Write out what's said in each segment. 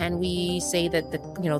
can we say that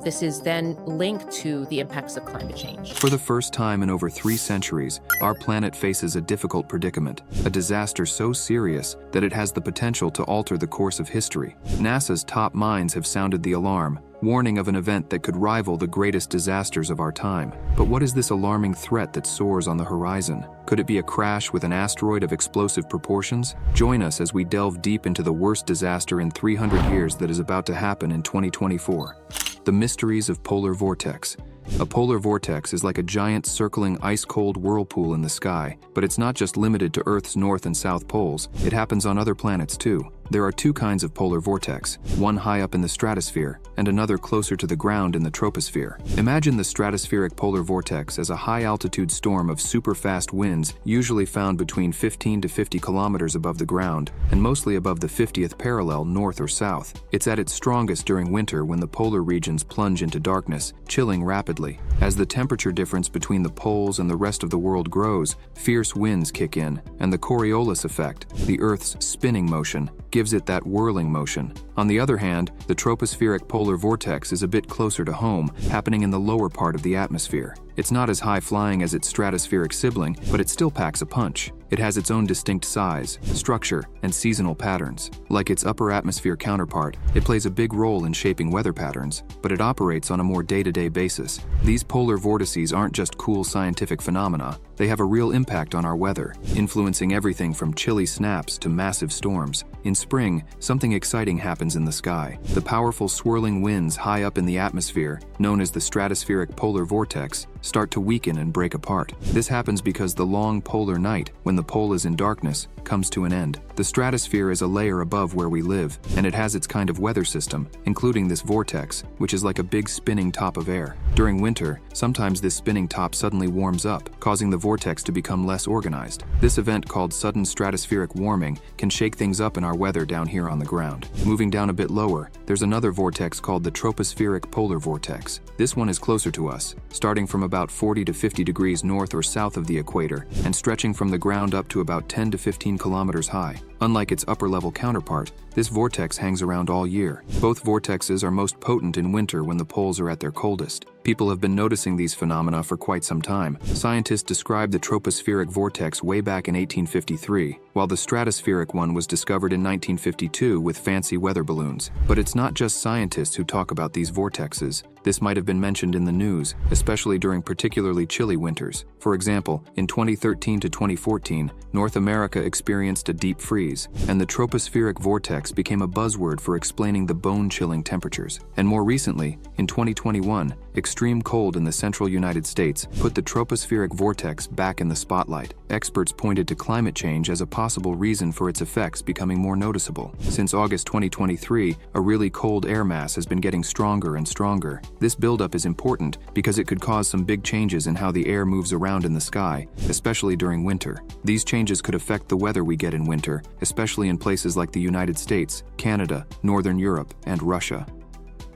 this is then linked to the impacts of climate change? For the first time in over 3 centuries, our planet faces a difficult predicament, a disaster so serious that it has the potential to alter the course of history. NASA's top minds have sounded the alarm, warning of an event that could rival the greatest disasters of our time. But what is this alarming threat that soars on the horizon? Could it be a crash with an asteroid of explosive proportions? Join us as we delve deep into the worst disaster in 300 years that is about to happen in 2024. The mysteries of polar vortex. A polar vortex is like a giant circling ice-cold whirlpool in the sky, but it's not just limited to Earth's north and south poles. It happens on other planets too. There are 2 kinds of polar vortex, one high up in the stratosphere and another closer to the ground in the troposphere. Imagine the stratospheric polar vortex as a high-altitude storm of super-fast winds, usually found between 15 to 50 kilometers above the ground and mostly above the 50th parallel north or south. It's at its strongest during winter when the polar regions plunge into darkness, chilling rapidly. As the temperature difference between the poles and the rest of the world grows, fierce winds kick in, and the Coriolis effect, the Earth's spinning motion, gives it that whirling motion. On the other hand, the tropospheric polar vortex is a bit closer to home, happening in the lower part of the atmosphere. It's not as high-flying as its stratospheric sibling, but it still packs a punch. It has its own distinct size, structure, and seasonal patterns. Like its upper atmosphere counterpart, it plays a big role in shaping weather patterns, but it operates on a more day-to-day basis. These polar vortices aren't just cool scientific phenomena, they have a real impact on our weather, influencing everything from chilly snaps to massive storms. In spring, something exciting happens in the sky. The powerful swirling winds high up in the atmosphere, known as the stratospheric polar vortex, start to weaken and break apart. This happens because the long polar night, when the pole is in darkness, comes to an end. The stratosphere is a layer above where we live, and it has its kind of weather system, including this vortex, which is like a big spinning top of air. During winter, sometimes this spinning top suddenly warms up, causing the vortex to become less organized. This event, called sudden stratospheric warming, can shake things up in our weather down here on the ground. Moving down a bit lower, there's another vortex called the tropospheric polar vortex. This one is closer to us, starting from about 40 to 50 degrees north or south of the equator, and stretching from the ground up to about 10 to 15 kilometers high. Unlike its upper-level counterpart, this vortex hangs around all year. Both vortexes are most potent in winter when the poles are at their coldest. People have been noticing these phenomena for quite some time. Scientists described the tropospheric vortex way back in 1853, while the stratospheric one was discovered in 1952 with fancy weather balloons. But it's not just scientists who talk about these vortexes. This might have been mentioned in the news, especially during particularly chilly winters. For example, in 2013 to 2014, North America experienced a deep freeze, and the tropospheric vortex became a buzzword for explaining the bone-chilling temperatures. And more recently, in 2021, extreme cold in the central United States put the tropospheric vortex back in the spotlight. Experts pointed to climate change as a possible reason for its effects becoming more noticeable. Since August 2023, a really cold air mass has been getting stronger and stronger. This buildup is important because it could cause some big changes in how the air moves around in the sky, especially during winter. These changes could affect the weather we get in winter, especially in places like the United States, Canada, Northern Europe, and Russia.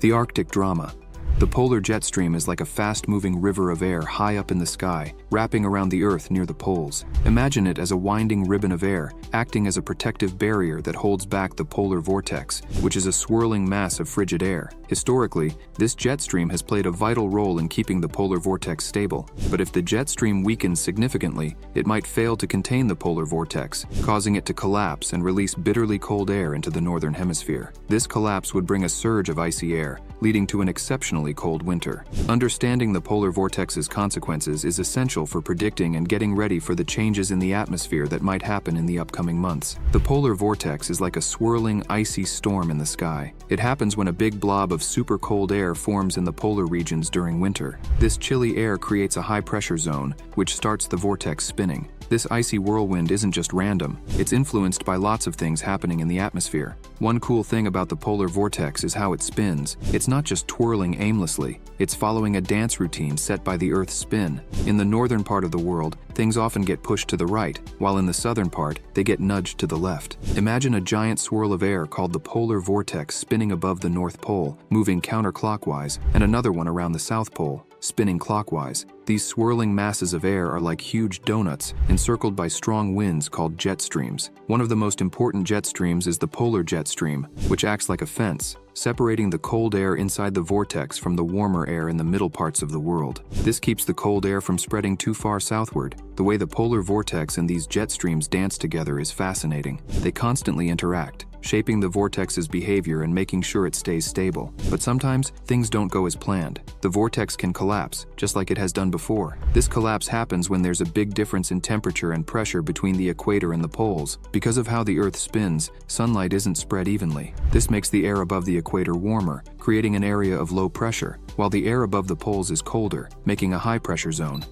The Arctic drama. The polar jet stream is like a fast-moving river of air high up in the sky, wrapping around the Earth near the poles. Imagine it as a winding ribbon of air, acting as a protective barrier that holds back the polar vortex, which is a swirling mass of frigid air. Historically, this jet stream has played a vital role in keeping the polar vortex stable. But if the jet stream weakens significantly, it might fail to contain the polar vortex, causing it to collapse and release bitterly cold air into the northern hemisphere. This collapse would bring a surge of icy air, leading to an exceptionally cold winter. Understanding the polar vortex's consequences is essential for predicting and getting ready for the changes in the atmosphere that might happen in the upcoming months. The polar vortex is like a swirling, icy storm in the sky. It happens when a big blob of super cold air forms in the polar regions during winter. This chilly air creates a high-pressure zone, which starts the vortex spinning. This icy whirlwind isn't just random, it's influenced by lots of things happening in the atmosphere. One cool thing about the polar vortex is how it spins. It's not just twirling aimlessly, it's following a dance routine set by the Earth's spin. In the northern part of the world, things often get pushed to the right, while in the southern part, they get nudged to the left. Imagine a giant swirl of air called the polar vortex spinning above the North Pole, moving counterclockwise, and another one around the South Pole, spinning clockwise. These swirling masses of air are like huge donuts, encircled by strong winds called jet streams. One of the most important jet streams is the polar jet stream, which acts like a fence. separating the cold air inside the vortex from the warmer air in the middle parts of the world. This keeps the cold air from spreading too far southward. The way the polar vortex and these jet streams dance together is fascinating. They constantly interact, shaping the vortex's behavior and making sure it stays stable. But sometimes, things don't go as planned. The vortex can collapse, just like it has done before. This collapse happens when there's a big difference in temperature and pressure between the equator and the poles. Because of how the Earth spins, sunlight isn't spread evenly. This makes the air above the equator warmer, creating an area of low pressure, while the air above the poles is colder, making a high-pressure zone.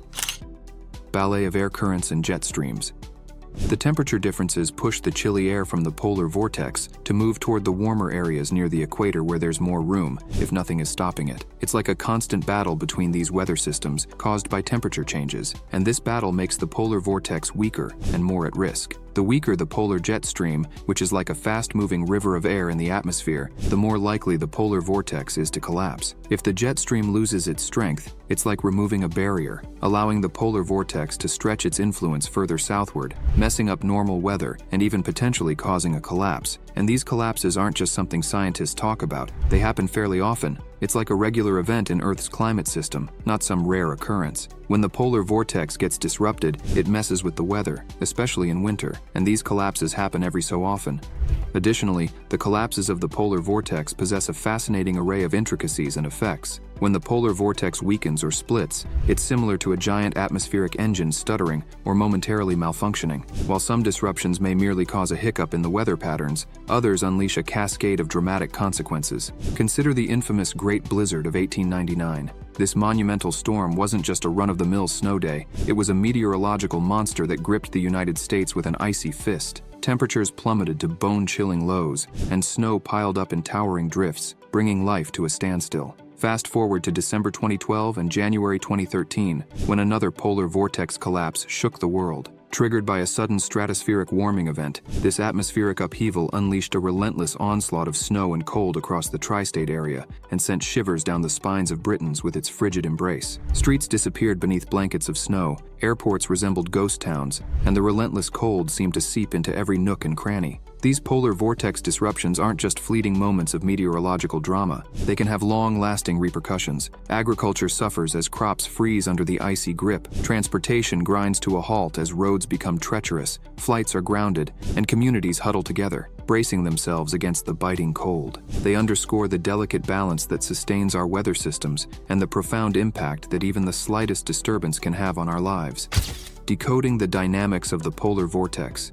Ballet of air currents and jet streams. The temperature differences push the chilly air from the polar vortex to move toward the warmer areas near the equator where there's more room, if nothing is stopping it. It's like a constant battle between these weather systems caused by temperature changes, and this battle makes the polar vortex weaker and more at risk. The weaker the polar jet stream, which is like a fast-moving river of air in the atmosphere, the more likely the polar vortex is to collapse. If the jet stream loses its strength, it's like removing a barrier, allowing the polar vortex to stretch its influence further southward, messing up normal weather and even potentially causing a collapse. And these collapses aren't just something scientists talk about, they happen fairly often. It's like a regular event in Earth's climate system, not some rare occurrence. When the polar vortex gets disrupted, it messes with the weather, especially in winter, and these collapses happen every so often. Additionally, the collapses of the polar vortex possess a fascinating array of intricacies and effects. When the polar vortex weakens or splits, it's similar to a giant atmospheric engine stuttering or momentarily malfunctioning. While some disruptions may merely cause a hiccup in the weather patterns, others unleash a cascade of dramatic consequences. Consider the infamous Great Blizzard of 1899. This monumental storm wasn't just a run-of-the-mill snow day, it was a meteorological monster that gripped the United States with an icy fist. Temperatures plummeted to bone-chilling lows, and snow piled up in towering drifts, bringing life to a standstill. Fast forward to December 2012 and January 2013, when another polar vortex collapse shook the world. Triggered by a sudden stratospheric warming event, this atmospheric upheaval unleashed a relentless onslaught of snow and cold across the tri-state area and sent shivers down the spines of Britons with its frigid embrace. Streets disappeared beneath blankets of snow, airports resembled ghost towns, and the relentless cold seemed to seep into every nook and cranny. These polar vortex disruptions aren't just fleeting moments of meteorological drama. They can have long-lasting repercussions. Agriculture suffers as crops freeze under the icy grip. Transportation grinds to a halt as roads become treacherous. Flights are grounded, and communities huddle together, bracing themselves against the biting cold. They underscore the delicate balance that sustains our weather systems and the profound impact that even the slightest disturbance can have on our lives. Decoding the dynamics of the polar vortex.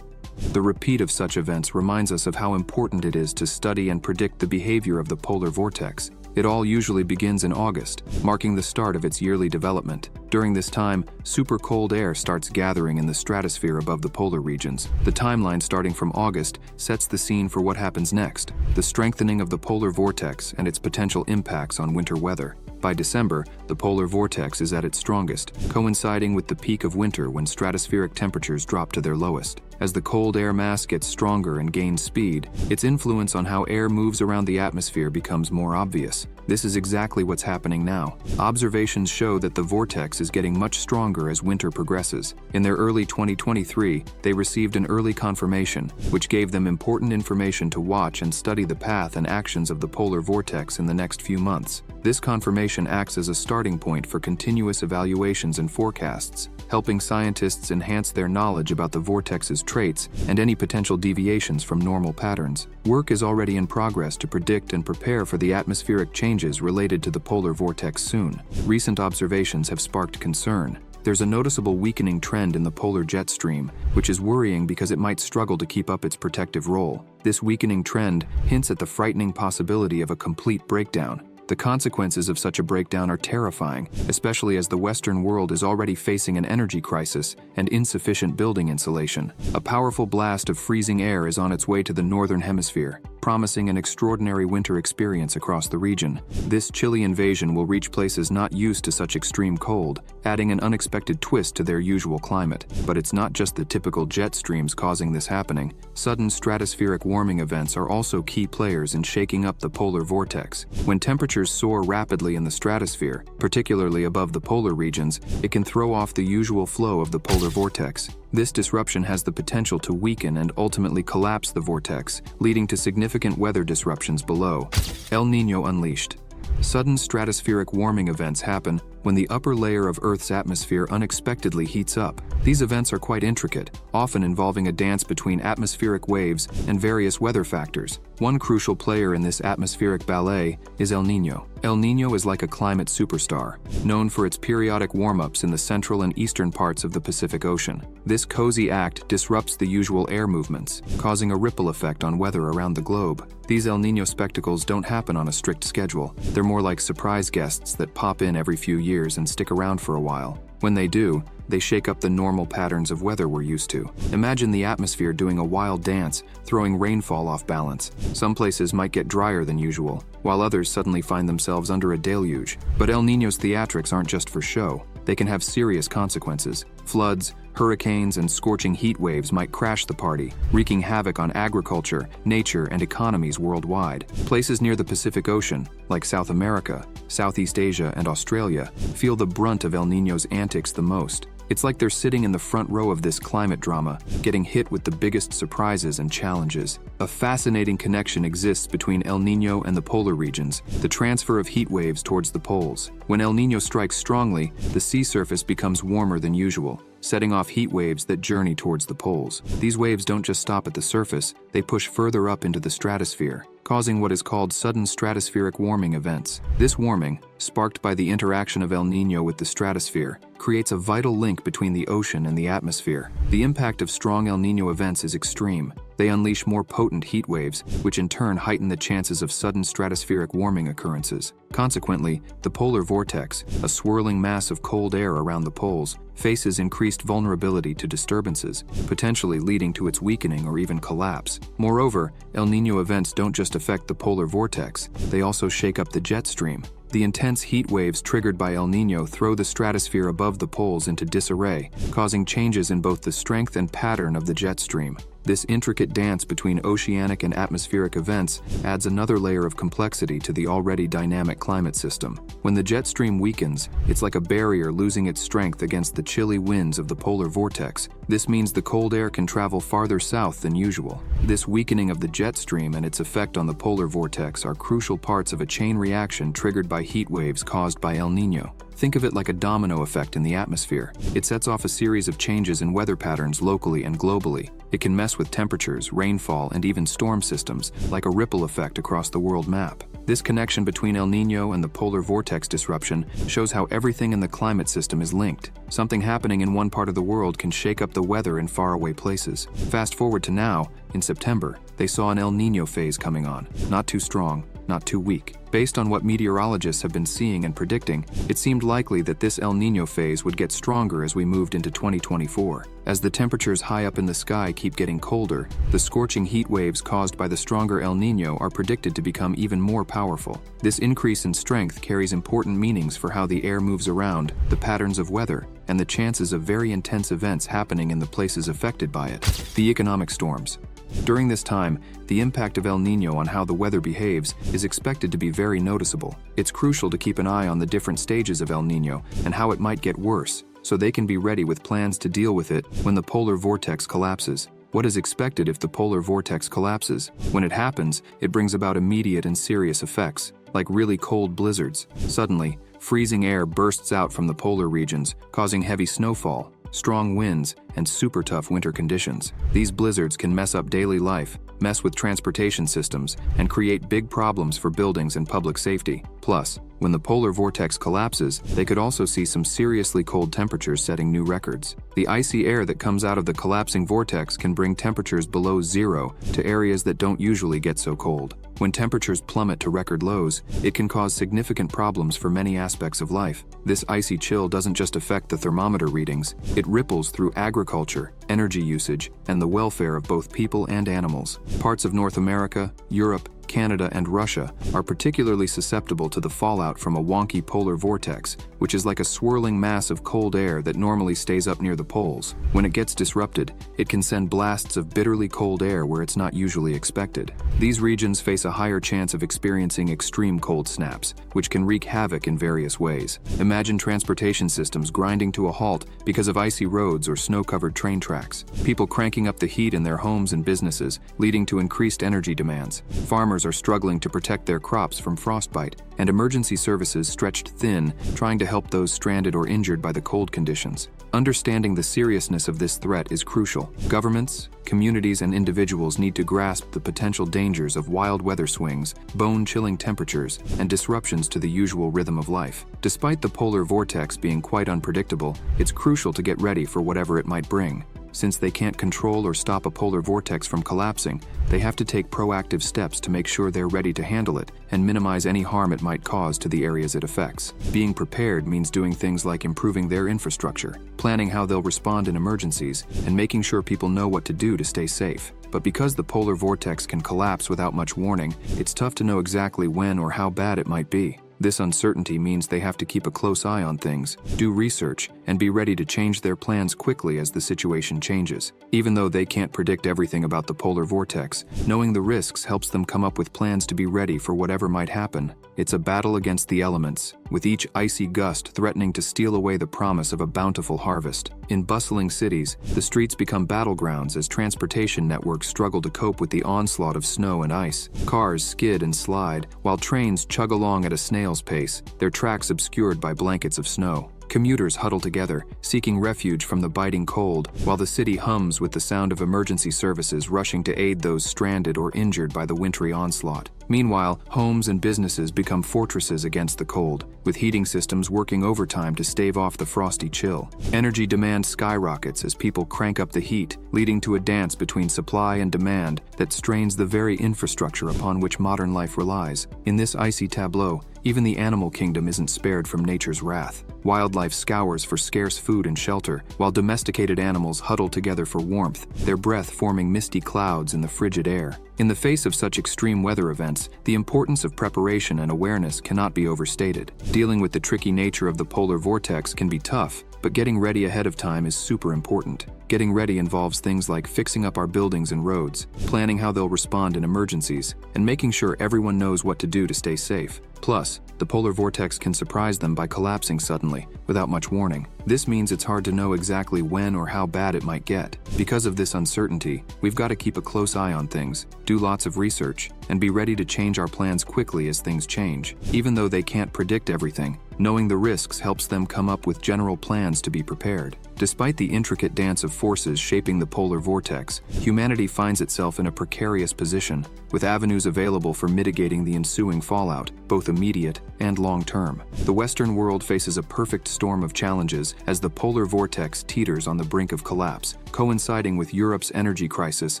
The repeat of such events reminds us of how important it is to study and predict the behavior of the polar vortex. It all usually begins in August, marking the start of its yearly development. During this time, super cold air starts gathering in the stratosphere above the polar regions. The timeline starting from August sets the scene for what happens next, the strengthening of the polar vortex and its potential impacts on winter weather. By December, the polar vortex is at its strongest, coinciding with the peak of winter when stratospheric temperatures drop to their lowest. As the cold air mass gets stronger and gains speed, its influence on how air moves around the atmosphere becomes more obvious. This is exactly what's happening now. Observations show that the vortex is getting much stronger as winter progresses. In their early 2023, they received an early confirmation, which gave them important information to watch and study the path and actions of the polar vortex in the next few months. This confirmation acts as a starting point for continuous evaluations and forecasts, helping scientists enhance their knowledge about the vortex's traits and any potential deviations from normal patterns. Work is already in progress to predict and prepare for the atmospheric changes related to the polar vortex soon. Recent observations have sparked concern. There's a noticeable weakening trend in the polar jet stream, which is worrying because it might struggle to keep up its protective role. This weakening trend hints at the frightening possibility of a complete breakdown. The consequences of such a breakdown are terrifying, especially as the Western world is already facing an energy crisis and insufficient building insulation. A powerful blast of freezing air is on its way to the northern hemisphere, promising an extraordinary winter experience across the region. This chilly invasion will reach places not used to such extreme cold, adding an unexpected twist to their usual climate. But it's not just the typical jet streams causing this happening. Sudden stratospheric warming events are also key players in shaking up the polar vortex. When temperatures temperatures soar rapidly in the stratosphere, particularly above the polar regions, it can throw off the usual flow of the polar vortex. This disruption has the potential to weaken and ultimately collapse the vortex, leading to significant weather disruptions below. El Nino unleashed. Sudden stratospheric warming events happen when the upper layer of Earth's atmosphere unexpectedly heats up. These events are quite intricate, often involving a dance between atmospheric waves and various weather factors. One crucial player in this atmospheric ballet is El Nino. El Nino is like a climate superstar, known for its periodic warm-ups in the central and eastern parts of the Pacific Ocean. This cozy act disrupts the usual air movements, causing a ripple effect on weather around the globe. These El Nino spectacles don't happen on a strict schedule. They're more like surprise guests that pop in every few years and stick around for a while. When they do, they shake up the normal patterns of weather we're used to. Imagine the atmosphere doing a wild dance, throwing rainfall off balance. Some places might get drier than usual, while others suddenly find themselves under a deluge. But El Nino's theatrics aren't just for show. They can have serious consequences. Floods, hurricanes, and scorching heat waves might crash the party, wreaking havoc on agriculture, nature, and economies worldwide. Places near the Pacific Ocean, like South America, Southeast Asia, and Australia, feel the brunt of El Nino's antics the most. It's like they're sitting in the front row of this climate drama, getting hit with the biggest surprises and challenges. A fascinating connection exists between El Nino and the polar regions, the transfer of heat waves towards the poles. When El Nino strikes strongly, the sea surface becomes warmer than usual, setting off heat waves that journey towards the poles. These waves don't just stop at the surface, they push further up into the stratosphere, causing what is called sudden stratospheric warming events. This warming, sparked by the interaction of El Nino with the stratosphere, creates a vital link between the ocean and the atmosphere. The impact of strong El Nino events is extreme. They unleash more potent heat waves, which in turn heighten the chances of sudden stratospheric warming occurrences. Consequently, the polar vortex, a swirling mass of cold air around the poles, faces increased vulnerability to disturbances, potentially leading to its weakening or even collapse. Moreover, El Nino events don't just affect the polar vortex, they also shake up the jet stream. The intense heat waves triggered by El Nino throw the stratosphere above the poles into disarray, causing changes in both the strength and pattern of the jet stream. This intricate dance between oceanic and atmospheric events adds another layer of complexity to the already dynamic climate system. When the jet stream weakens, it's like a barrier losing its strength against the chilly winds of the polar vortex. This means the cold air can travel farther south than usual. This weakening of the jet stream and its effect on the polar vortex are crucial parts of a chain reaction triggered by heat waves caused by El Nino. Think of it like a domino effect in the atmosphere. It sets off a series of changes in weather patterns locally and globally. It can mess with temperatures, rainfall, and even storm systems, like a ripple effect across the world map. This connection between El Nino and the polar vortex disruption shows how everything in the climate system is linked. Something happening in one part of the world can shake up the weather in faraway places. Fast forward to now, in September, they saw an El Nino phase coming on. Not too strong, not too weak. Based on what meteorologists have been seeing and predicting, it seemed likely that this El Nino phase would get stronger as we moved into 2024. As the temperatures high up in the sky keep getting colder, the scorching heat waves caused by the stronger El Nino are predicted to become even more powerful. This increase in strength carries important meanings for how the air moves around, the patterns of weather, and the chances of very intense events happening in the places affected by it. The economic storms. During this time, the impact of El Nino on how the weather behaves is expected to be very noticeable. It's crucial to keep an eye on the different stages of El Nino and how it might get worse, so they can be ready with plans to deal with it when the polar vortex collapses. What is expected if the polar vortex collapses? When it happens, it brings about immediate and serious effects, like really cold blizzards. Suddenly, freezing air bursts out from the polar regions, causing heavy snowfall, strong winds, and super tough winter conditions. These blizzards can mess up daily life, mess with transportation systems, and create big problems for buildings and public safety. Plus, when the polar vortex collapses, they could also see some seriously cold temperatures setting new records. The icy air that comes out of the collapsing vortex can bring temperatures below zero to areas that don't usually get so cold. When temperatures plummet to record lows, it can cause significant problems for many aspects of life. This icy chill doesn't just affect the thermometer readings, it ripples through agriculture, energy usage, and the welfare of both people and animals. Parts of North America, Europe, Canada, and Russia are particularly susceptible to the fallout from a wonky polar vortex, which is like a swirling mass of cold air that normally stays up near the poles. When it gets disrupted, it can send blasts of bitterly cold air where it's not usually expected. These regions face a higher chance of experiencing extreme cold snaps, which can wreak havoc in various ways. Imagine transportation systems grinding to a halt because of icy roads or snow-covered train tracks. People cranking up the heat in their homes and businesses, leading to increased energy demands. Farmers are struggling to protect their crops from frostbite, and emergency services stretched thin, trying to help those stranded or injured by the cold conditions. Understanding the seriousness of this threat is crucial. Governments, communities, and individuals need to grasp the potential dangers of wild weather swings, bone-chilling temperatures, and disruptions to the usual rhythm of life. Despite the polar vortex being quite unpredictable, it's crucial to get ready for whatever it might bring. Since they can't control or stop a polar vortex from collapsing, they have to take proactive steps to make sure they're ready to handle it and minimize any harm it might cause to the areas it affects. Being prepared means doing things like improving their infrastructure, planning how they'll respond in emergencies, and making sure people know what to do to stay safe. But because the polar vortex can collapse without much warning, it's tough to know exactly when or how bad it might be. This uncertainty means they have to keep a close eye on things, do research, and be ready to change their plans quickly as the situation changes. Even though they can't predict everything about the polar vortex, knowing the risks helps them come up with plans to be ready for whatever might happen. It's a battle against the elements, with each icy gust threatening to steal away the promise of a bountiful harvest. In bustling cities, the streets become battlegrounds as transportation networks struggle to cope with the onslaught of snow and ice. Cars skid and slide, while trains chug along at a snail's pace, their tracks obscured by blankets of snow. Commuters huddle together, seeking refuge from the biting cold, while the city hums with the sound of emergency services rushing to aid those stranded or injured by the wintry onslaught. Meanwhile, homes and businesses become fortresses against the cold, with heating systems working overtime to stave off the frosty chill. Energy demand skyrockets as people crank up the heat, leading to a dance between supply and demand that strains the very infrastructure upon which modern life relies. In this icy tableau, even the animal kingdom isn't spared from nature's wrath. Wildlife scours for scarce food and shelter, while domesticated animals huddle together for warmth, their breath forming misty clouds in the frigid air. In the face of such extreme weather events, the importance of preparation and awareness cannot be overstated. Dealing with the tricky nature of the polar vortex can be tough, but getting ready ahead of time is super important. Getting ready involves things like fixing up our buildings and roads, planning how they'll respond in emergencies, and making sure everyone knows what to do to stay safe. Plus, the polar vortex can surprise them by collapsing suddenly, without much warning. This means it's hard to know exactly when or how bad it might get. Because of this uncertainty, we've got to keep a close eye on things, do lots of research, and be ready to change our plans quickly as things change. Even though they can't predict everything, knowing the risks helps them come up with general plans to be prepared. Despite the intricate dance of forces shaping the polar vortex, humanity finds itself in a precarious position, with avenues available for mitigating the ensuing fallout, both immediate and long-term. The Western world faces a perfect storm of challenges as the polar vortex teeters on the brink of collapse, coinciding with Europe's energy crisis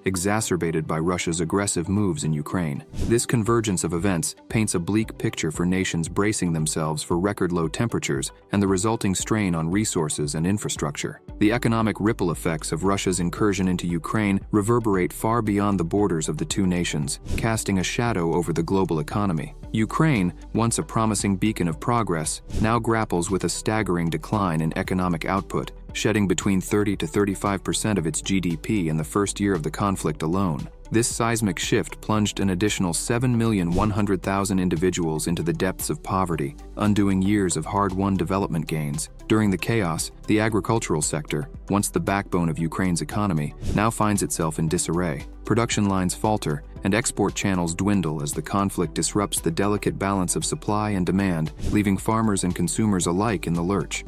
exacerbated by Russia's aggressive moves in Ukraine. This convergence of events paints a bleak picture for nations bracing themselves for record-low temperatures and the resulting strain on resources and infrastructure. The economic ripple effects of Russia's incursion into Ukraine reverberate far beyond the borders of the two nations, casting a shadow over the global economy. Ukraine, once a promising beacon of progress, now grapples with a staggering decline in economic output, shedding between 30 to 35% of its GDP in the first year of the conflict alone. This seismic shift plunged an additional 7,100,000 individuals into the depths of poverty, undoing years of hard-won development gains. During the chaos, the agricultural sector, once the backbone of Ukraine's economy, now finds itself in disarray. Production lines falter, and export channels dwindle as the conflict disrupts the delicate balance of supply and demand, leaving farmers and consumers alike in the lurch.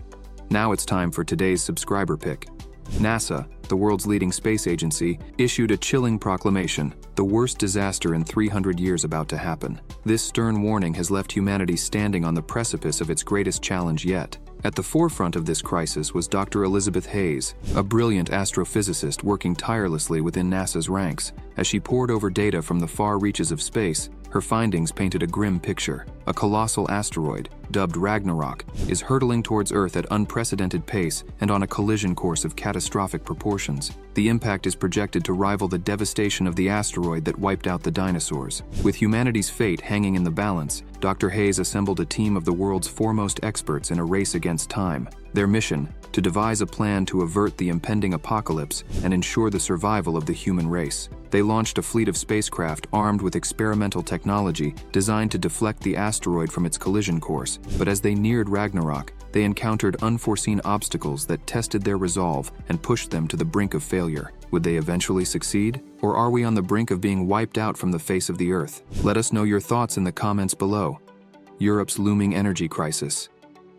Now it's time for today's subscriber pick. NASA, the world's leading space agency, issued a chilling proclamation: the worst disaster in 300 years about to happen. This stern warning has left humanity standing on the precipice of its greatest challenge yet. At the forefront of this crisis was Dr. Elizabeth Hayes, a brilliant astrophysicist working tirelessly within NASA's ranks. As she pored over data from the far reaches of space, her findings painted a grim picture. A colossal asteroid, dubbed Ragnarok, is hurtling towards Earth at unprecedented pace and on a collision course of catastrophic proportions. The impact is projected to rival the devastation of the asteroid that wiped out the dinosaurs. With humanity's fate hanging in the balance, Dr. Hayes assembled a team of the world's foremost experts in a race against time. Their mission: to devise a plan to avert the impending apocalypse and ensure the survival of the human race. They launched a fleet of spacecraft armed with experimental technology designed to deflect the asteroid from its collision course. But as they neared Ragnarok, they encountered unforeseen obstacles that tested their resolve and pushed them to the brink of failure. Would they eventually succeed? Or are we on the brink of being wiped out from the face of the Earth? Let us know your thoughts in the comments below. Europe's looming energy crisis.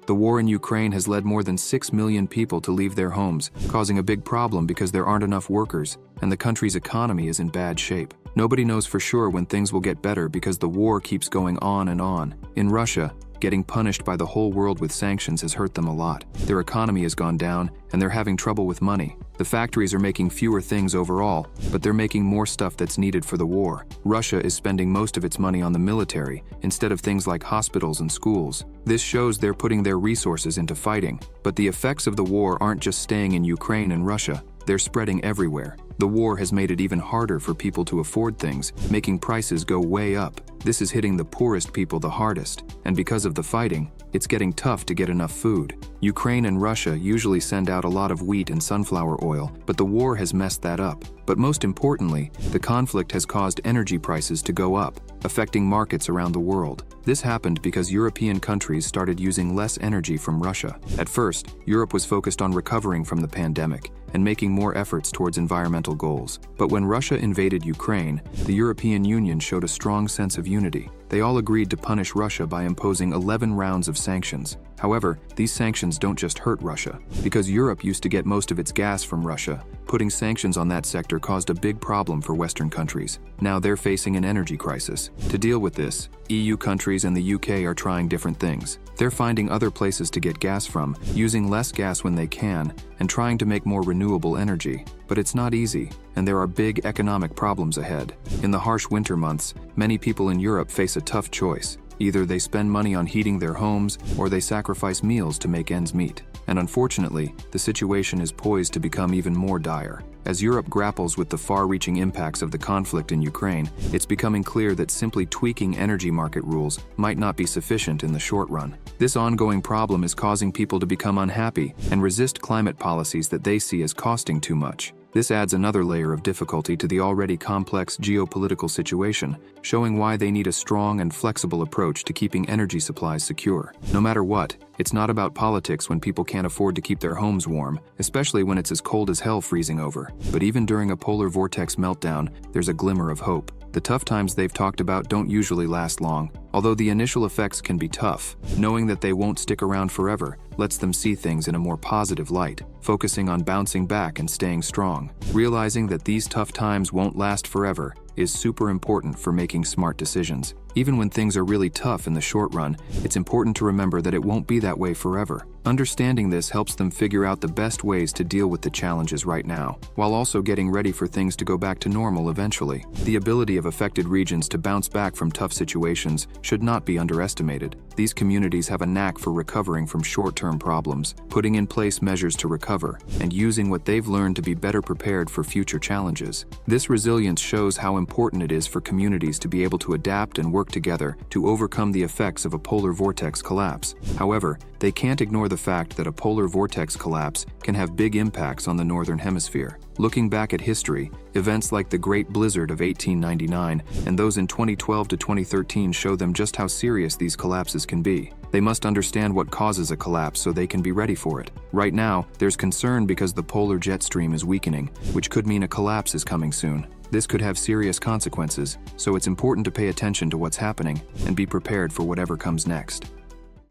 The war in Ukraine has led more than 6 million people to leave their homes, causing a big problem because there aren't enough workers, and the country's economy is in bad shape. Nobody knows for sure when things will get better because the war keeps going on and on. In Russia, getting punished by the whole world with sanctions has hurt them a lot. Their economy has gone down, and they're having trouble with money. The factories are making fewer things overall, but they're making more stuff that's needed for the war. Russia is spending most of its money on the military, instead of things like hospitals and schools. This shows they're putting their resources into fighting. But the effects of the war aren't just staying in Ukraine and Russia, they're spreading everywhere. The war has made it even harder for people to afford things, making prices go way up. This is hitting the poorest people the hardest, and because of the fighting, it's getting tough to get enough food. Ukraine and Russia usually send out a lot of wheat and sunflower oil, but the war has messed that up. But most importantly, the conflict has caused energy prices to go up, affecting markets around the world. This happened because European countries started using less energy from Russia. At first, Europe was focused on recovering from the pandemic and making more efforts towards environmental goals. But when Russia invaded Ukraine, the European Union showed a strong sense of unity. They all agreed to punish Russia by imposing 11 rounds of sanctions. However, these sanctions don't just hurt Russia. Because Europe used to get most of its gas from Russia, putting sanctions on that sector caused a big problem for Western countries. Now they're facing an energy crisis. To deal with this, EU countries and the UK are trying different things. They're finding other places to get gas from, using less gas when they can, and trying to make more renewable energy. But it's not easy, and there are big economic problems ahead. In the harsh winter months, many people in Europe face a tough choice. Either they spend money on heating their homes, or they sacrifice meals to make ends meet. And unfortunately, the situation is poised to become even more dire. As Europe grapples with the far-reaching impacts of the conflict in Ukraine, it's becoming clear that simply tweaking energy market rules might not be sufficient in the short run. This ongoing problem is causing people to become unhappy and resist climate policies that they see as costing too much. This adds another layer of difficulty to the already complex geopolitical situation, showing why they need a strong and flexible approach to keeping energy supplies secure. No matter what, it's not about politics when people can't afford to keep their homes warm, especially when it's as cold as hell freezing over. But even during a polar vortex meltdown, there's a glimmer of hope. The tough times they've talked about don't usually last long. Although the initial effects can be tough, knowing that they won't stick around forever lets them see things in a more positive light, focusing on bouncing back and staying strong. Realizing that these tough times won't last forever is super important for making smart decisions. Even when things are really tough in the short run, it's important to remember that it won't be that way forever. Understanding this helps them figure out the best ways to deal with the challenges right now, while also getting ready for things to go back to normal eventually. The ability of affected regions to bounce back from tough situations should not be underestimated. These communities have a knack for recovering from short-term problems, putting in place measures to recover, and using what they've learned to be better prepared for future challenges. This resilience shows how important it is for communities to be able to adapt and work together to overcome the effects of a polar vortex collapse. However, they can't ignore the fact that a polar vortex collapse can have big impacts on the northern hemisphere. Looking back at history, events like the Great Blizzard of 1899 and those in 2012 to 2013 show them just how serious these collapses can be. They must understand what causes a collapse so they can be ready for it. Right now, there's concern because the polar jet stream is weakening, which could mean a collapse is coming soon. This could have serious consequences, so it's important to pay attention to what's happening and be prepared for whatever comes next.